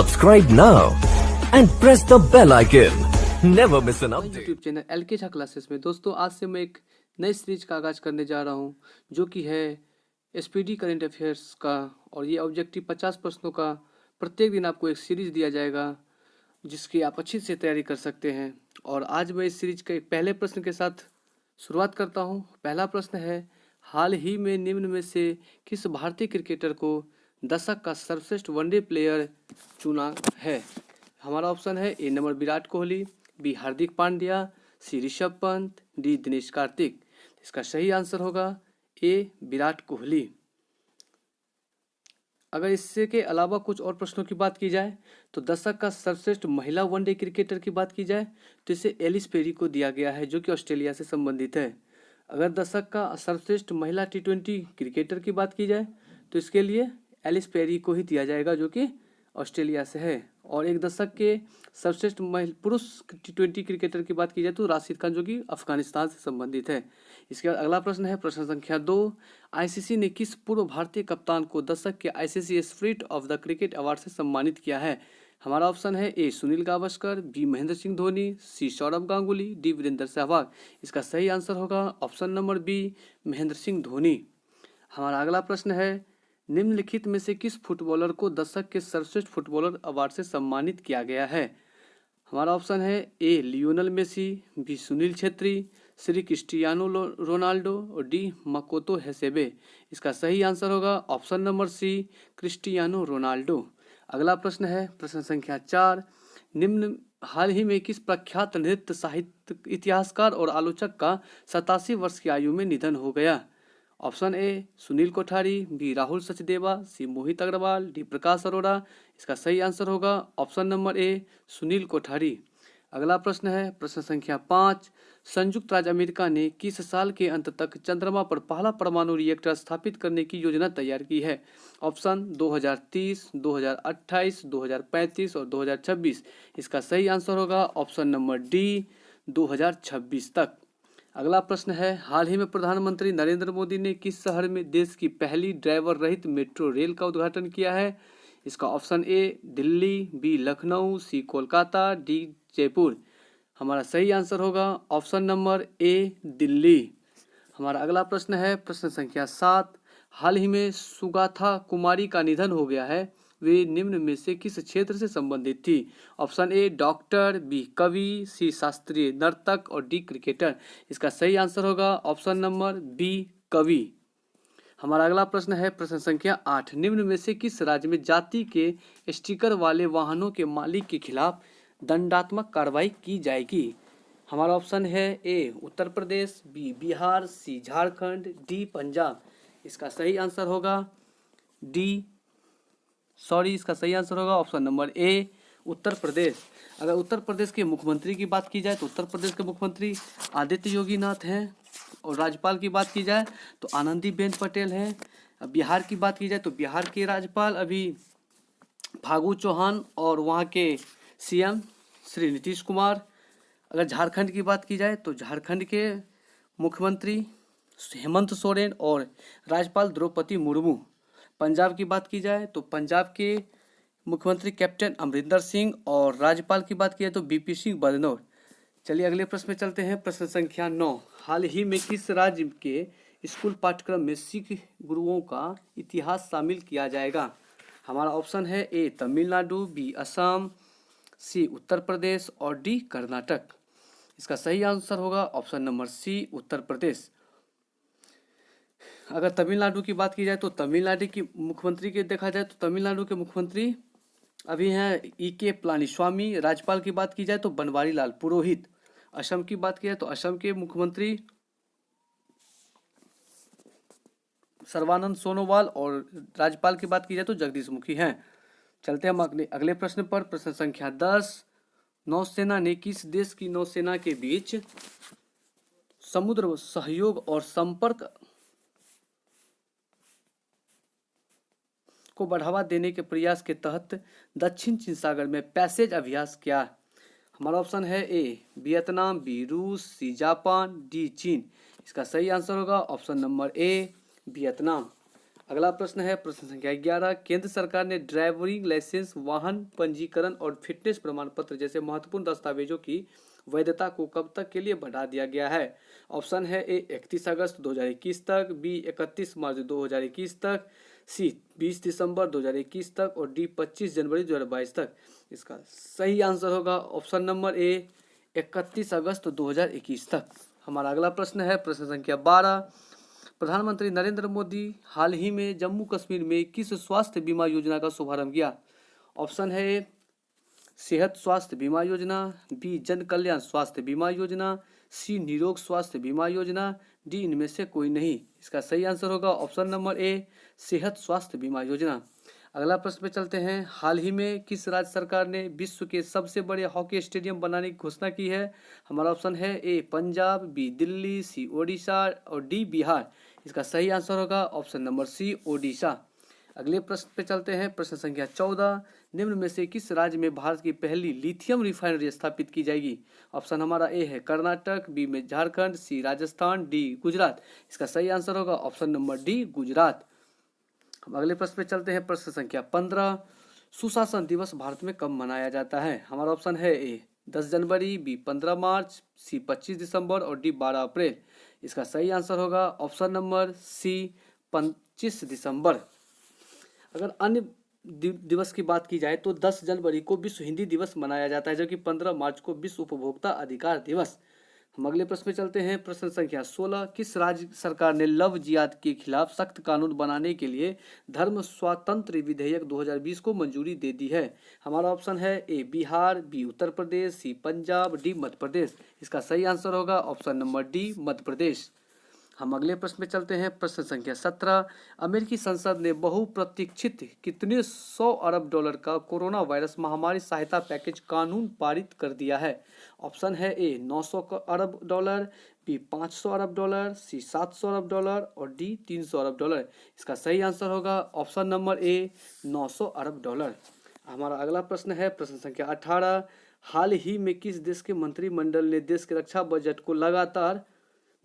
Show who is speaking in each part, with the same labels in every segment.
Speaker 1: Subscribe now and press the bell icon. Never miss an update.
Speaker 2: YouTube channel LK Jha classes में दोस्तों आज से मैं एक नई सीरीज का आगाज करने जा रहा हूं जो कि है SPD करंट अफेयर्स का। और ये ऑब्जेक्टिव 50 प्रश्नों का प्रत्येक दिन आपको एक सीरीज दिया जाएगा जिसकी आप अच्छी से तैयारी कर सकते हैं। और आज मैं इस सीरीज के पहले प्रश्न के साथ शुरुआत करता हूं। पहला प्रश्न है, हाल ही में निम्न में से किस भारतीय क्रिकेटर को दशक का सर्वश्रेष्ठ वनडे प्लेयर चुना है? हमारा ऑप्शन है ए नंबर विराट कोहली, बी हार्दिक पांड्या, सी ऋषभ पंत, डी दिनेश कार्तिक। इसका सही आंसर होगा ए विराट कोहली। अगर इससे के अलावा कुछ और प्रश्नों की बात की जाए तो दशक का सर्वश्रेष्ठ महिला वनडे क्रिकेटर की बात की जाए तो इसे एलिस पेरी को दिया गया है जो कि ऑस्ट्रेलिया से संबंधित है। अगर दशक का सर्वश्रेष्ठ महिला T20 क्रिकेटर की बात की जाए तो इसके लिए एलिस पेरी को ही दिया जाएगा जो कि ऑस्ट्रेलिया से है। और एक दशक के सर्वश्रेष्ठ पुरुष T20 क्रिकेटर की बात की जाए तो राशिद खान जो कि अफगानिस्तान से संबंधित है। इसके बाद अगला प्रश्न है प्रश्न संख्या 2, ICC ने किस पूर्व भारतीय कप्तान को दशक के ICC spirit of the cricket award से सम्मानित किया है? हमारा ऑप्शन है A Sunil Gavaskar, B Mahendra Singh Dhoni, C Sourav Ganguly, D Virender Sehwag. इसका सही आंसर होगा option number B Mahendra Singh Dhoni. हमारा अगला प्रश्न है, निम्नलिखित में से किस फुटबॉलर को दशक के सर्वश्रेष्ठ फुटबॉलर अवार्ड से सम्मानित किया गया है? हमारा ऑप्शन है A Lionel Messi, B Sunil Chhetri, C Cristiano Ronaldo और डी मकोतो हेसेबे। इसका सही आंसर होगा option number C Cristiano Ronaldo. अगला प्रश्न है प्रश्न संख्या 4, निम्न हाल ही में किस प्रख्यात नृत्य साहित्य इतिहासकार और आलोचक का 87 वर्ष की आयु में निधन हो गया? Option A Sunil Kothari, B Rahul Sachdeva, C Mohit Agarwal, D Prakash Arora. इसका सही आंसर होगा option number A Sunil Kothari. अगला प्रश्न है प्रश्न संख्या 5, संयुक्त राज्य अमेरिका ने किस साल के अंत तक चंद्रमा पर पहला परमाणु रिएक्टर स्थापित करने की योजना तैयार की है? ऑप्शन 2030, 2028, 2035 और 2026। इसका सही आंसर होगा ऑप्शन नंबर डी 2026 तक। अगला प्रश्न है, हाल ही में प्रधानमंत्री नरेंद्र मोदी ने किस शहर में देश की पहली ड्राइवर रहित मेट्रो रेल का उद्घाटन किया है? इसका option A Delhi, B Lucknow, C Kolkata, D Jaipur. हमारा सही आंसर होगा ऑप्शन नंबर ए दिल्ली। हमारा अगला प्रश्न है प्रश्न संख्या 7, हाल ही में सुगाथा कुमारी का निधन हो गया है, वे निम्न में से किस क्षेत्र से संबंधित थी? ऑप्शन ए डॉक्टर, बी कवि, सी शास्त्रीय नर्तक और डी क्रिकेटर। इसका सही आंसर होगा ऑप्शन नंबर बी कवि। हमारा अगला प्रश्न है प्रश्न संख्या 8, निम्न में से किस राज्य में जाति के स्टिकर वाले वाहनों के मालिक के खिलाफ दंडात्मक कार्रवाई की जाएगी? हमारा ऑप्शन है ए उत्तर प्रदेश, बी बिहार, सी झारखंड, डी पंजाब। इसका सही आंसर होगा इसका सही आंसर होगा ऑप्शन नंबर ए उत्तर प्रदेश। अगर उत्तर प्रदेश के मुख्यमंत्री की बात की जाए तो उत्तर प्रदेश के मुख्यमंत्री आदित्य योगी नाथ हैं। और राज्यपाल की बात की जाए तो आनंदीबेन पटेल हैं। बिहार की बात की जाए तो बिहार के राज्यपाल अभी फागू चौहान और वहाँ के CM श्री नीतीश कुमार। अगर झारखंड की बात की जाए तो झारखंड के मुख्यमंत्री हेमंत सोरेन और राज्यपाल द्रौपदी मुर्मू। पंजाब की बात की जाए तो पंजाब के मुख्यमंत्री कैप्टन अमरिंदर सिंह और राज्यपाल की बात की जाए तो BP सिंह बदनौर। चलिए अगले प्रश्न में चलते हैं प्रश्न संख्या 9, हाल ही में किस राज्य के स्कूल पाठ्यक्रम में सिख गुरुओं का इतिहास शामिल किया जाएगा? हमारा ऑप्शन है ए तमिलनाडु, बी असम, सी उत्तर प्रदेश और डी कर्नाटक। इसका सही आंसर होगा ऑप्शन नंबर सी उत्तर प्रदेश। अगर तमिलनाडु की बात की जाए तो तमिलनाडु की मुख्यमंत्री के देखा जाए तो तमिलनाडु के मुख्यमंत्री अभी हैं EK पलानीस्वामी। राज्यपाल की बात की जाए तो बनवारी लाल पुरोहित। असम की बात की जाए तो असम के मुख्यमंत्री सर्बानंद सोनोवाल और राज्यपाल की बात की जाए तो जगदीश मुखी हैं। चलते हम अगले प्रश्न पर प्रश्न संख्या 10, नौसेना ने किस देश की नौसेना के बीच समुद्र सहयोग और संपर्क को बढ़ावा देने के प्रयास के तहत दक्षिण चीन सागर में पैसेज अभ्यास किया? हमारा ऑप्शन है ए वियतनाम, बी रूस, सी जापान, डी चीन। इसका सही आंसर होगा ऑप्शन नंबर ए वियतनाम। अगला प्रश्न है प्रश्न संख्या 11। केंद्र सरकार ने ड्राइविंग लाइसेंस, वाहन पंजीकरण और फिटनेस प्रमाण पत्र जैसे महत्वपूर्ण दस्तावेजों की वैधता को कब तक के लिए बढ़ा दिया गया है? ऑप्शन है ए 31 अगस्त 2021 तक, बी 31 मार्च 2021 तक, सी 20 दिसंबर 2021 तक और डी 25 जनवरी 2022 तक। इसका सही आंसर होगा ऑप्शन नंबर ए 31 अगस्त 2021 तक। हमारा अगला प्रश्न है प्रश्न संख्या 12। प्रधानमंत्री नरेंद्र मोदी हाल ही में जम्मू कश्मीर में किस स्वास्थ्य बीमा योजना का शुभारंभ किया? ऑप्शन है ए सेहत स्वास्थ्य बीमा योजना, बी जन कल्याण स्वास्थ्य बीमा योजना, सी निरोग स्वास्थ्य बीमा योजना, डी इनमें से कोई नहीं। इसका सही आंसर होगा ऑप्शन नंबर ए सेहत स्वास्थ्य बीमा योजना। अगला प्रश्न पे चलते हैं। हाल ही में किस राज्य सरकार ने विश्व के सबसे बड़े हॉकी स्टेडियम बनाने की घोषणा की है? हमारा ऑप्शन है ए पंजाब, बी दिल्ली, सी ओडिशा और डी बिहार। इसका सही आंसर होगा ऑप्शन नंबर सी ओडिशा। अगले प्रश्न पे चलते हैं प्रश्न संख्या 14। निम्न में से किस राज्य में भारत की पहली लिथियम रिफाइनरी स्थापित की जाएगी? ऑप्शन हमारा ए है कर्नाटक, बी में झारखंड, सी राजस्थान, डी गुजरात। इसका सही आंसर होगा ऑप्शन नंबर डी गुजरात। हम अगले प्रश्न पे चलते हैं प्रश्न संख्या 15। सुशासन दिवस भारत में कब मनाया जाता है? हमारा ऑप्शन है ए 10 जनवरी, बी 15 मार्च, सी 25 दिसंबर और डी 12 अप्रैल। इसका सही आंसर होगा ऑप्शन नंबर सी 25 दिसंबर। अगर अन्य दिवस की बात की जाए तो 10 जनवरी को विश्व हिंदी दिवस मनाया जाता है, जबकि 15 मार्च को विश्व उपभोक्ता अधिकार दिवस। हम अगले प्रश्न में चलते हैं प्रश्न संख्या 16। किस राज्य सरकार ने लव जिहाद के खिलाफ सख्त कानून बनाने के लिए धर्म स्वातंत्र्य विधेयक 2020 को मंजूरी दे दी है? हमारा ऑप्शन है ए बिहार, बी उत्तर प्रदेश, सी पंजाब, डी मध्य प्रदेश। इसका सही आंसर होगा option number D Madhya Pradesh. हम अगले प्रश्न में चलते हैं प्रश्न संख्या 17। अमेरिकी संसद ने बहुप्रतीक्षित कितने $100 अरब का कोरोना वायरस महामारी सहायता पैकेज कानून पारित कर दिया है? ऑप्शन है ए 900 अरब डॉलर, बी 500 अरब डॉलर, सी 700 अरब डॉलर और डी 300 अरब डॉलर। इसका सही आंसर होगा ऑप्शन नंबर ए 900 अरब डॉलर। हमारा अगला प्रश्न है प्रश्न संख्या 18। हाल ही में किस देश के मंत्रिमंडल ने देश के रक्षा बजट को लगातार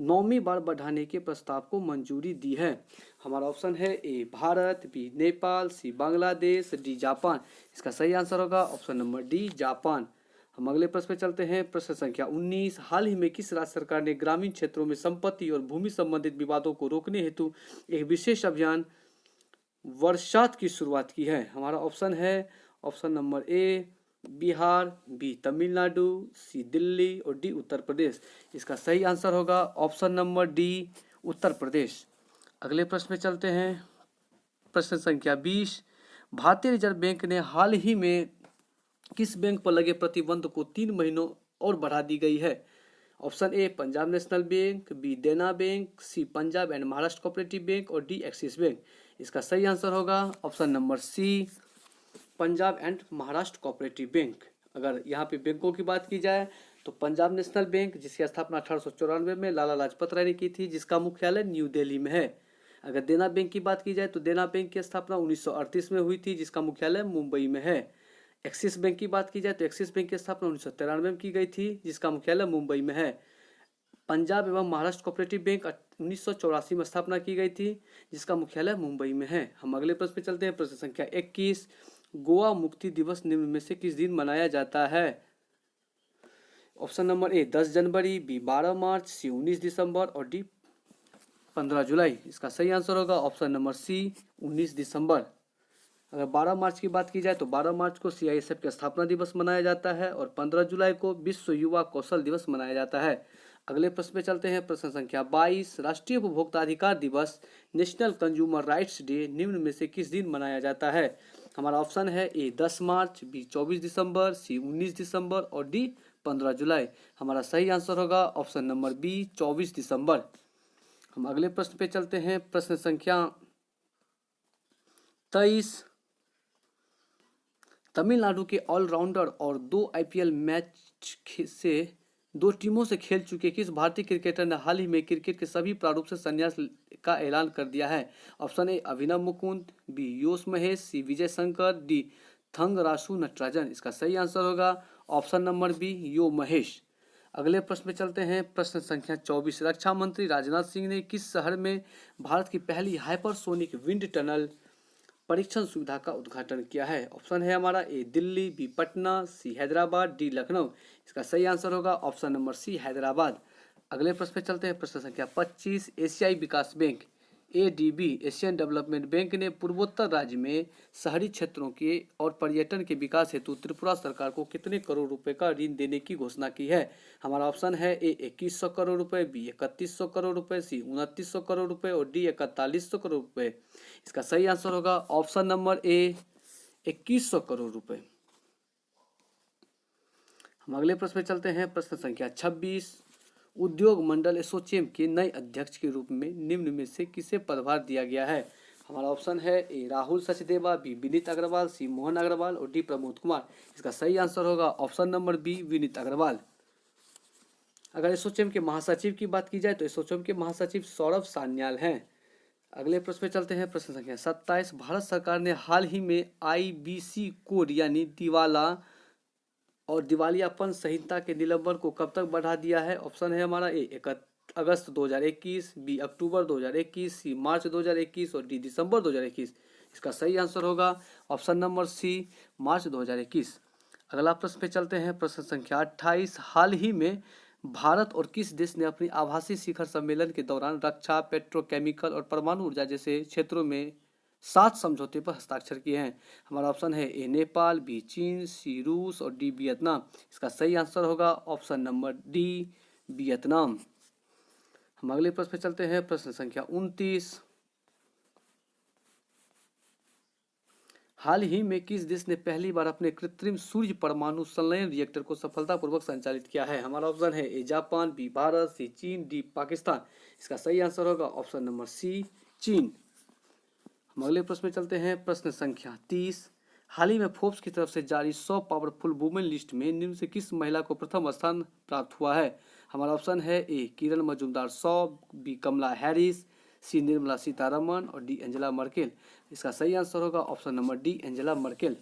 Speaker 2: 9वीं बार बढ़ाने के प्रस्ताव को मंजूरी दी है? हमारा ऑप्शन है ए भारत, बी नेपाल, सी बांग्लादेश, डी जापान। इसका सही आंसर होगा ऑप्शन नंबर डी जापान। हम अगले प्रश्न पे चलते हैं प्रश्न संख्या 19। हाल ही में किस राज्य सरकार ने ग्रामीण क्षेत्रों में संपत्ति और भूमि संबंधित विवादों को रोकने हेतु एक विशेष अभियान वर्षात की शुरुआत की है? हमारा ऑप्शन है option number A Bihar, B Tamil Nadu, C Delhi और डी उत्तर प्रदेश। इसका सही आंसर होगा option number D Uttar Pradesh. अगले प्रश्न में चलते हैं प्रश्न संख्या 20। भारतीय रिजर्व बैंक ने हाल ही में किस बैंक पर लगे प्रतिबंध को 3 महीनों और बढ़ा दी गई है? Option A Punjab National Bank, B Dena Bank, C Punjab and Maharashtra Cooperative Bank और डी एक्सिस बैंक। इसका सही आंसर होगा option number C Punjab and Maharashtra Cooperative Bank. अगर यहाँ पे बैंकों की बात की जाए तो पंजाब नेशनल बैंक, जिसकी स्थापना 1894 में लाला लाजपत राय ने की थी, जिसका मुख्यालय न्यू दिल्ली में है। अगर देना बैंक की बात की जाए तो देना बैंक की स्थापना 1938 में हुई थी, जिसका मुख्यालय मुंबई में है। एक्सिस बैंक की बात की जाए तो एक्सिस बैंक की स्थापना 1993 में की गई थी, जिसका मुख्यालय मुंबई में है। पंजाब एवं महाराष्ट्र कोऑपरेटिव बैंक 1984 में स्थापना की गई थी, जिसका मुख्यालय मुंबई में है। हम अगले प्रश्न पे चलते हैं प्रश्न संख्या 21। गोवा मुक्ति दिवस निम्न में से किस दिन मनाया जाता है? ऑप्शन नंबर ए 10 जनवरी, बी 12 मार्च, सी 19 दिसंबर और डी 15 जुलाई। इसका सही आंसर होगा ऑप्शन नंबर सी 19 दिसंबर। अगर 12 मार्च की बात की जाए तो 12 मार्च को CISF का स्थापना दिवस मनाया जाता है और 15 जुलाई को विश्व युवा कौशल दिवस मनाया जाता है। अगले प्रश्न पे चलते हैं प्रश्न संख्या 22। राष्ट्रीय उपभोक्ता अधिकार दिवस नेशनल कंज्यूमर राइट्स डे निम्न में से किस दिन मनाया जाता है? हमारा ऑप्शन है ए 10 मार्च, बी 24 दिसंबर, सी 19 दिसंबर और डी 15 जुलाई। हमारा सही आंसर होगा ऑप्शन नंबर बी 24 दिसंबर। हम अगले प्रश्न पे चलते हैं प्रश्न संख्या 23। तमिलनाडु के ऑलराउंडर और 2 IPL मैच से 2 टीमों से खेल चुके किस भारतीय क्रिकेटर ने हाल ही में क्रिकेट के सभी प्रारूप से संन्यास का ऐलान कर दिया है? Option A Abhinav Mukund, B Yo Mahesh, C Vijay Shankar, D Thangarasu Natarajan. इसका सही आंसर होगा option number B Yo Mahesh. अगले प्रश्न पे चलते हैं। प्रश्न संख्या 24, रक्षा मंत्री राजनाथ सिंह ने किस शहर में भारत की पहली हाइपरसोनिक विंड टनल परीक्षण सुविधा का उद्घाटन किया है? ऑप्शन है हमारा ए दिल्ली, बी पटना, सी हैदराबाद, डी लखनऊ। इसका सही आंसर होगा ऑप्शन नंबर सी हैदराबाद। अगले प्रश्न पे चलते हैं। प्रश्न संख्या 25, एशियाई विकास Bank ADB Asian Development Bank ने पूर्वोत्तर राज्य में शहरी क्षेत्रों के और पर्यटन के विकास हेतु त्रिपुरा सरकार को कितने करोड़ रुपए का ऋण देने की घोषणा की है? हमारा ऑप्शन है ए 2100 करोड़ रुपए, बी 3100 करोड़ रुपए, सी 2900 करोड़ रुपए और डी 4100 करोड़ रुपए। इसका सही आंसर होगा ऑप्शन नंबर ए 2100 करोड़ रुपए। हम अगले प्रश्न पे चलते हैं। प्रश्न संख्या 26, उद्योग मंडल एसोचैम के नए अध्यक्ष के रूप में निम्न में से किसे पदभार दिया गया है? हमारा ऑप्शन है A Rahul Sachdeva, B Vineet Agarwal, C Mohan Agarwal और डी प्रमोद कुमार। इसका सही आंसर होगा option number B Vineet Agarwal. अगर एसोचैम के महासचिव की बात की जाए तो एसोचैम के महासचिव सौरभ सान्याल हैं। अगले प्रश्न पे चलते हैं। प्रश्न संख्या 27, भारत सरकार ने हाल ही में आईबीसी कोड यानी दिवाला और दिवालियापन संहिता के निलंबन को कब तक बढ़ा दिया है? ऑप्शन है हमारा ए अगस्त 2021, बी अक्टूबर 2021, सी मार्च 2021 और डी दिसंबर 2021। इसका सही आंसर होगा ऑप्शन नंबर सी मार्च 2021। अगला प्रश्न पे चलते हैं। प्रश्न संख्या 28, हाल ही में भारत और किस देश ने अपनी आभासी शिखर सम्मेलन के दौरान रक्षा, पेट्रोकेमिकल और परमाणु ऊर्जा जैसे क्षेत्रों में 7 समझौते पर हस्ताक्षर किए हैं? हमारा ऑप्शन है ए नेपाल, बी चीन, सी रूस और डी वियतनाम। इसका सही आंसर होगा ऑप्शन नंबर डी वियतनाम। हम अगले प्रश्न पे चलते हैं। प्रश्न संख्या 29, हाल ही में किस देश ने पहली बार अपने कृत्रिम सूर्य परमाणु संलयन रिएक्टर को सफलतापूर्वक संचालित किया है? हमारा ऑप्शन है ए जापान, बी भारत, सी चीन, डी पाकिस्तान। इसका सही आंसर होगा ऑप्शन नंबर सी चीन। हम अगले प्रश्न में चलते हैं। प्रश्न संख्या 30, हाल ही में फोर्ब्स की तरफ से जारी 100 पावरफुल वुमेन लिस्ट में निम्न से किस महिला को प्रथम स्थान प्राप्त हुआ है? हमारा ऑप्शन है ए किरण मजूमदार 100, बी कमला हैरिस, सी निर्मला सीतारमण और डी एंजेला मर्केल। इसका सही आंसर होगा option number D Angela Merkel.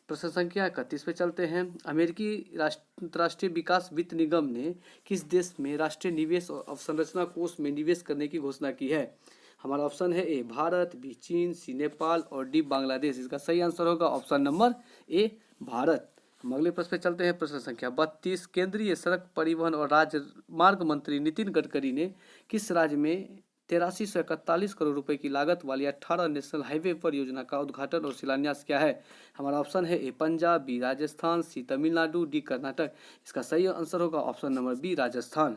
Speaker 2: प्रश्न संख्या 31 पे चलते हैं। अमेरिकी अंतर्राष्ट्रीय विकास वित्त निगम ने किस देश में राष्ट्रीय निवेश और अवसंरचना कोष में निवेश करने की घोषणा की है? हमारा ऑप्शन है ए भारत, बी चीन, सी नेपाल और डी बांग्लादेश। इसका सही आंसर होगा ऑप्शन नंबर ए भारत। हम अगले प्रश्न पे चलते हैं। प्रश्न संख्या 32, केंद्रीय सड़क परिवहन और राजमार्ग मंत्री नितिन गडकरी ने किस राज्य में 8341 करोड़ रुपए की लागत वाली 18 नेशनल हाईवे परियोजना का उद्घाटन और शिलान्यास किया है? हमारा ऑप्शन है ए पंजाब, बी राजस्थान, सी तमिलनाडु, डी कर्नाटक। इसका सही आंसर होगा ऑप्शन नंबर बी राजस्थान।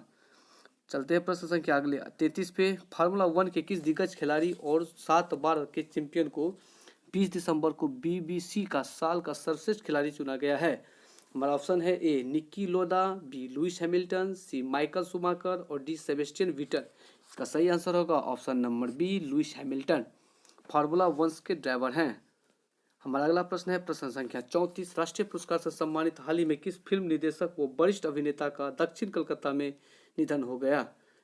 Speaker 2: चलते हैं प्रश्न संख्या अगले 33 पे। फार्मूला 1 के किस दिग्गज खिलाड़ी और 7 बार के चैंपियन को 20 दिसंबर को बीबीसी का साल का सर्वश्रेष्ठ खिलाड़ी चुना गया है? हमारा ऑप्शन है A Niki Lauda, B Lewis Hamilton, C Michael Schumacher और डी सेबेस्टियन विटल। इसका सही आंसर होगा option number B Lewis Hamilton, formula 1 के ड्राइवर हैं। हमारा अगला प्रश्न है प्रश्न संख्या 34, राष्ट्रीय पुरस्कार से सम्मानित हाल ही में किस फिल्म निर्देशक व वरिष्ठ अभिनेता का दक्षिण कोलकाता में निधन हो गया?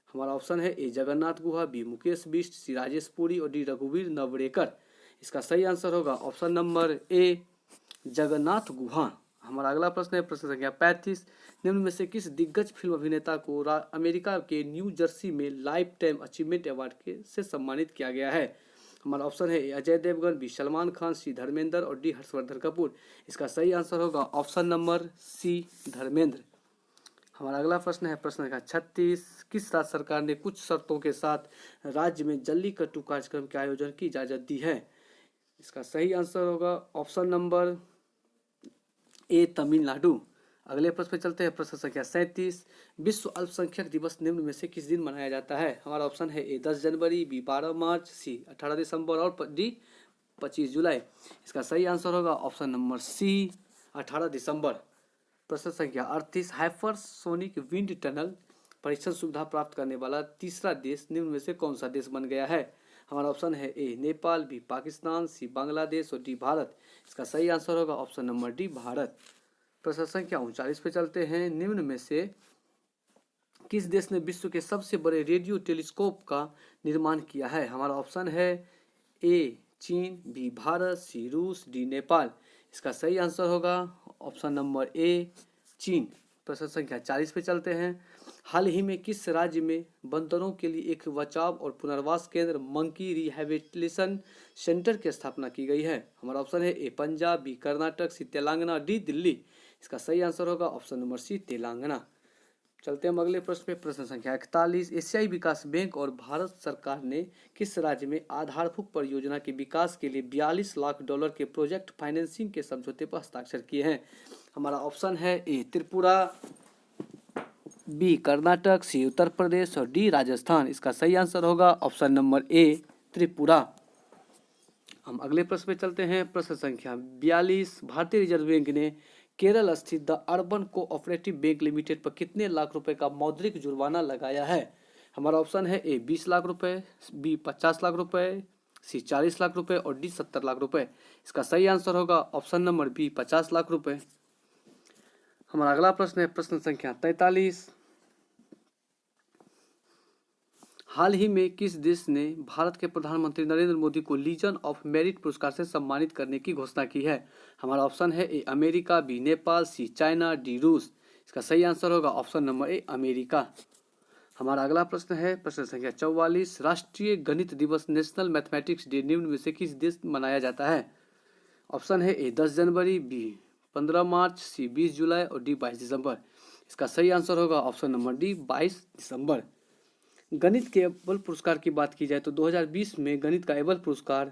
Speaker 2: हमारा ऑप्शन है ए जगन्नाथ गुहा, बी मुकेश बिष्ट, सी राजेश पुरी और डी रघुवीर नवरेकर। इसका सही आंसर होगा ऑप्शन नंबर ए जगन्नाथ गुहा। हमारा अगला प्रश्न है प्रश्न संख्या 35, निम्न में से किस दिग्गज फिल्म अभिनेता को अमेरिका के न्यू जर्सी में लाइफ टाइम अचीवमेंट अवार्ड से सम्मानित किया गया है? हमारा ऑप्शन है अजय देवगन, बी सलमान खान, सी धर्मेंद्र और डी हर्षवर्धन कपूर। इसका सही आंसर होगा ऑप्शन नंबर सी धर्मेंद्र। हमारा अगला प्रश्न है प्रश्न संख्या 36, किस राज्य सरकार ने कुछ शर्तों के साथ राज्य में जल्लीकट्टू कार्यक्रम के आयोजन की इजाजत दी है? इसका सही आंसर होगा ऑप्शन नंबर ए तमिलनाडु। अगले प्रश्न पे चलते हैं प्रश्न संख्या 37, विश्व अल्पसंख्यक दिवस निम्न में से किस दिन मनाया जाता है? हमारा ऑप्शन है ए 10 जनवरी, बी 12 मार्च, सी 18 दिसंबर और डी 25 जुलाई। इसका सही आंसर होगा ऑप्शन नंबर सी 18 दिसंबर। प्रश्न संख्या 38, हाइपरसोनिक विंड टनल परीक्षण सुविधा प्राप्त करने वाला तीसरा देश निम्न में से कौन सा देश बन गया है? हमारा ऑप्शन है ए नेपाल, बी पाकिस्तान, सी बांग्लादेश और डी भारत। इसका सही आंसर होगा ऑप्शन नंबर डी भारत। प्रश्न संख्या 39 पे चलते हैं, निम्न में से किस देश ने विश्व के सबसे बड़े रेडियो टेलीस्कोप का निर्माण किया है? हमारा ऑप्शन है ए चीन, बी भारत, सी रूस, डी नेपाल। इसका सही आंसर होगा ऑप्शन नंबर ए चीन। प्रश्न संख्या 40 पे चलते हैं। हाल ही में किस राज्य में बंदरों के लिए एक बचाव और पुनर्वास केंद्र मंकी रिहैबिलिटेशन सेंटर की स्थापना की गई है? हमारा ऑप्शन है ए पंजाब, बी कर्नाटक, सी तेलंगाना, डी दिल्ली। इसका सही आंसर होगा ऑप्शन नंबर सी तेलंगाना। चलते हैं अगले प्रश्न पे। प्रश्न संख्या 41। एशियाई विकास बैंक और भारत सरकार ने किस राज्य में आधारभूत परियोजना के विकास के लिए 42 लाख डॉलर के प्रोजेक्ट फाइनेंसिंग के समझौते पर हस्ताक्षर किए हैं? हमारा ऑप्शन है ए त्रिपुरा, बी कर्नाटक, सी उत्तर प्रदेश और डी राजस्थान। इसका सही आंसर होगा ऑप्शन नंबर ए त्रिपुरा। हम अगले प्रश्न पे चलते हैं। प्रश्न संख्या 42। भारतीय रिजर्व बैंक ने केरल स्थित the urban cooperative bank limited पर कितने लाख रुपए का मौद्रिक जुर्माना लगाया है? हमारा ऑप्शन है ए 20 लाख रुपए, बी 50 लाख रुपए, सी 40 लाख रुपए और डी 70 लाख रुपए। इसका सही आंसर होगा ऑप्शन नंबर बी 50 लाख रुपए। हमारा अगला प्रश्न है प्रश्न संख्या 43। हाल ही में किस देश ने भारत के प्रधानमंत्री नरेंद्र मोदी को लीजन ऑफ मेरिट पुरस्कार से सम्मानित करने की घोषणा की है? हमारा ऑप्शन है A America, B Nepal, C China, D रूस। इसका सही आंसर होगा ऑप्शन नंबर ए अमेरिका। हमारा अगला प्रश्न है प्रश्न संख्या 44। राष्ट्रीय गणित दिवस नेशनल मैथमेटिक्स डे निम्न में से किस देश में मनाया जाता है? ऑप्शन है ए 10 जनवरी, बी 15 मार्च, सी 20 जुलाई और डी 22 दिसंबर। इसका सही आंसर होगा ऑप्शन नंबर डी 22 दिसंबर। गणित के एबल पुरस्कार की बात की जाए तो 2020 में गणित का एबल पुरस्कार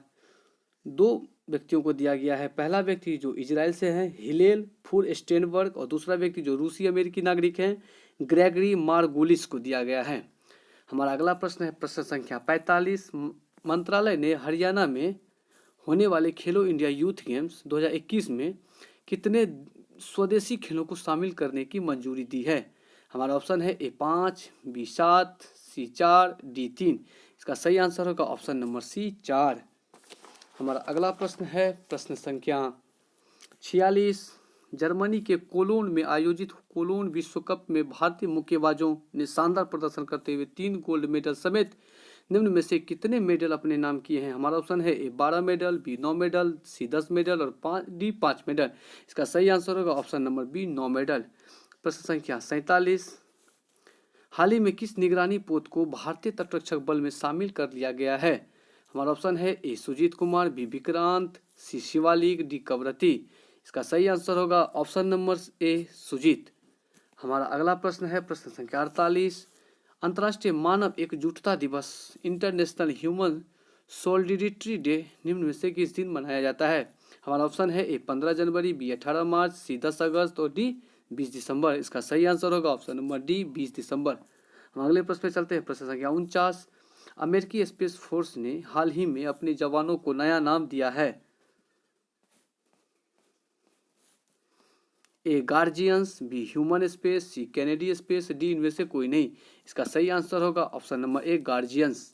Speaker 2: 2 व्यक्तियों को दिया गया है। पहला व्यक्ति जो इजराइल से है हिलेल फूर स्टेनबर्ग और दूसरा व्यक्ति जो रूसी अमेरिकी नागरिक हैं ग्रेगरी मार्गुलिस को दिया गया है। हमारा अगला प्रश्न है प्रश्न संख्या 45। मंत्रालय ने हरियाणा में होने वाले खेलो इंडिया यूथ गेम्स 2021 में कितने स्वदेशी खेलों को शामिल करने की मंजूरी दी है? हमारा ऑप्शन है ए 5, बी 7, सी 4, डी 3। इसका सही आंसर होगा ऑप्शन नंबर सी 4। हमारा अगला प्रश्न है प्रश्न संख्या 46। जर्मनी के कोलोन में आयोजित कोलोन विश्व कप में भारतीय मुक्केबाजों ने शानदार प्रदर्शन करते हुए 3 गोल्ड मेडल समेत निम्न में से कितने मेडल अपने नाम किए हैं? हमारा ऑप्शन है ए 12 मेडल, बी 9 मेडल, सी 10 मेडल और डी 5 मेडल। इसका सही आंसर होगा ऑप्शन नंबर बी 9 मेडल। प्रश्न संख्या 47। हाल ही में किस निगरानी पोत को भारतीय तटरक्षक बल में शामिल कर लिया गया है? हमारा ऑप्शन है ए सुजीत कुमार, बी विक्रांत, सी शिवालिक, डी कवरती। इसका सही आंसर होगा ऑप्शन नंबर ए सुजीत। हमारा अगला प्रश्न है प्रश्न संख्या 48। अंतर्राष्ट्रीय मानव एकजुटता दिवस इंटरनेशनल ह्यूमन सोलिडेरिटी डे निम्न में से किस दिन मनाया जाता है? हमारा ऑप्शन है ए 15 जनवरी, बी 18 मार्च, सी 10 अगस्त और डी 20 दिसंबर। इसका सही आंसर होगा ऑप्शन नंबर डी 20 दिसंबर। हम अगले प्रश्न पे चलते हैं प्रश्न संख्या 49। अमेरिकी स्पेस फोर्स ने हाल ही में अपने जवानों को नया नाम दिया है। A guardians, B human space, C Kennedy space, D इनमें से कोई नहीं। इसका सही आंसर होगा ऑप्शन नंबर ए गार्जियंस।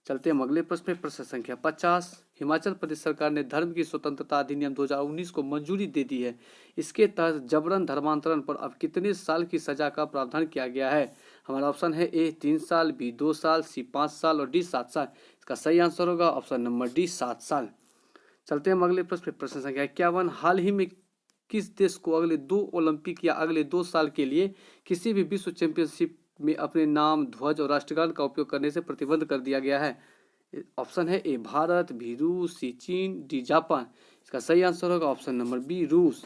Speaker 2: चलते हैं अगले प्रश्न पे प्रश्न संख्या 50। हिमाचल प्रदेश सरकार ने धर्म की स्वतंत्रता अधिनियम 2019 को मंजूरी दे दी है। इसके तहत जबरन धर्मांतरण पर अब कितने साल की सजा का प्रावधान किया गया है? हमारा ऑप्शन है ए 3 साल, बी 2 साल, सी 5 साल और डी 7 साल। इसका सही आंसर होगा ऑप्शन नंबर डी 7 साल। चलते हैं अगले प्रश्न पे प्रश्न संख्या 51। हाल ही में किस देश को अगले 2 ओलंपिक या अगले 2 साल के लिए किसी भी विश्व चैंपियनशिप में अपने नाम, ध्वज और राष्ट्रगान का उपयोग करने से प्रतिबंध कर दिया गया है? ऑप्शन है ए भारत, बी रूस, सी चीन, डी जापान। इसका सही आंसर होगा ऑप्शन नंबर बी रूस।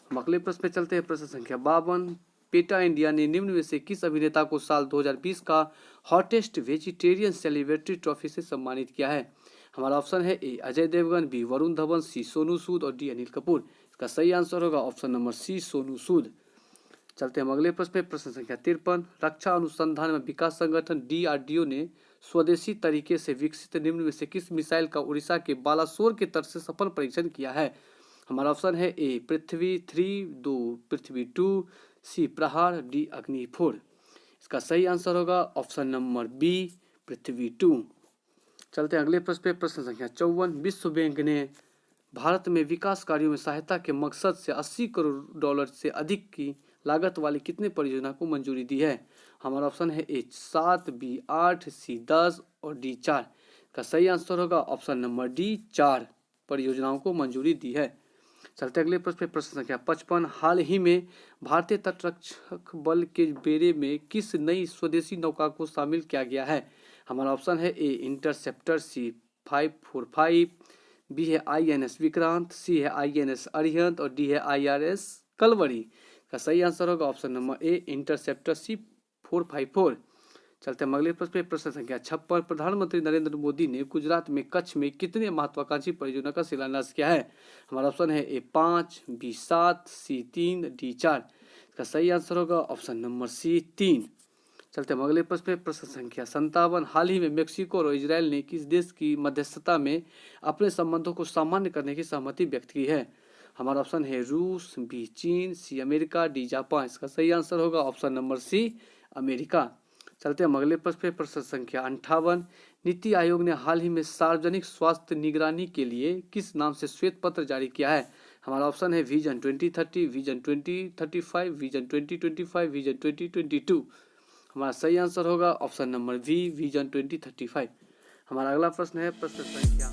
Speaker 2: हम अगले प्रश्न पे चलते हैं प्रश्न संख्या 52। पेटा इंडिया ने निम्न में से किस अभिनेता को साल 2020 का हॉटेस्ट वेजिटेरियन सेलिब्रिटी ट्रॉफी से सम्मानित किया है? हमारा ऑप्शन है ए अजय देवगन, बी वरुण धवन, सी सोनू सूद और डी अनिल कपूर। इसका सही आंसर होगा ऑप्शन नंबर सी सोनू सूद। चलते हैं अगले प्रश्न पे प्रश्न संख्या 53। रक्षा अनुसंधान एवं विकास संगठन DRDO ने स्वदेशी तरीके से विकसित निम्न में से किस मिसाइल का उड़ीसा के बालासोर के तट से सफल परीक्षण किया है? हमारा ऑप्शन है ए पृथ्वी 3, 2 पृथ्वी 2, सी प्रहार, डी अग्नि 4। इसका सही आंसर होगा ऑप्शन नंबर बी पृथ्वी 2। चलते हैं अगले प्रश्न पे प्रश्न संख्या 54। विश्व बैंक ने भारत में विकास कार्यों में सहायता के मकसद से 80 करोड़ डॉलर से अधिक की लागत वाली कितने परियोजना को मंजूरी दी है? हमारा ऑप्शन है ए 7, बी 8, सी 10 और डी 4। का सही आंसर होगा ऑप्शन नंबर डी 4 परियोजनाओं को मंजूरी दी है। चलते अगले प्रश्न पे, प्रश्न संख्या 55। हाल ही में भारतीय तटरक्षक बल के बेड़े में किस नई स्वदेशी नौका को शामिल किया गया है? हमारा ऑप्शन है ए इंटरसेप्टर, सी 545, बी है INS विक्रांत, सी है INS अरिहंत और डी है IRS कलवरी। का सही आंसर होगा ऑप्शन नंबर ए इंटरसेप्टर सी 454। चलते हम अगले प्रश्न पे, प्रश्न संख्या 56। प्रधानमंत्री नरेंद्र मोदी ने गुजरात में कच्छ में कितने महत्वाकांक्षी परियोजना का शिलान्यास किया है? हमारा ऑप्शन है ए 5, बी 7, सी 3, डी 4। इसका सही आंसर होगा ऑप्शन नंबर सी 3। चलते हम अगले प्रश्न पे, प्रश्न संख्या 57। हाल ही में मेक्सिको और इजराइल ने किस देश की मध्यस्थता में अपने संबंधों को सामान्य करने की सहमति व्यक्त की है? हमारा ऑप्शन है रूस, बी चीन, सी अमेरिका, डी जापान। इसका सही आंसर होगा ऑप्शन नंबर सी अमेरिका। चलते हम अगले प्रश्न पे, प्रश्न संख्या 58। नीति आयोग ने हाल ही में सार्वजनिक स्वास्थ्य निगरानी के लिए किस नाम से श्वेत पत्र जारी किया है? हमारा ऑप्शन है विजन 2030, विजन 2035, विजन 2025, विजन 2022। हमारा सही आंसर होगा ऑप्शन नंबर वी विजन 2035। हमारा अगला प्रश्न है, प्रश्न संख्या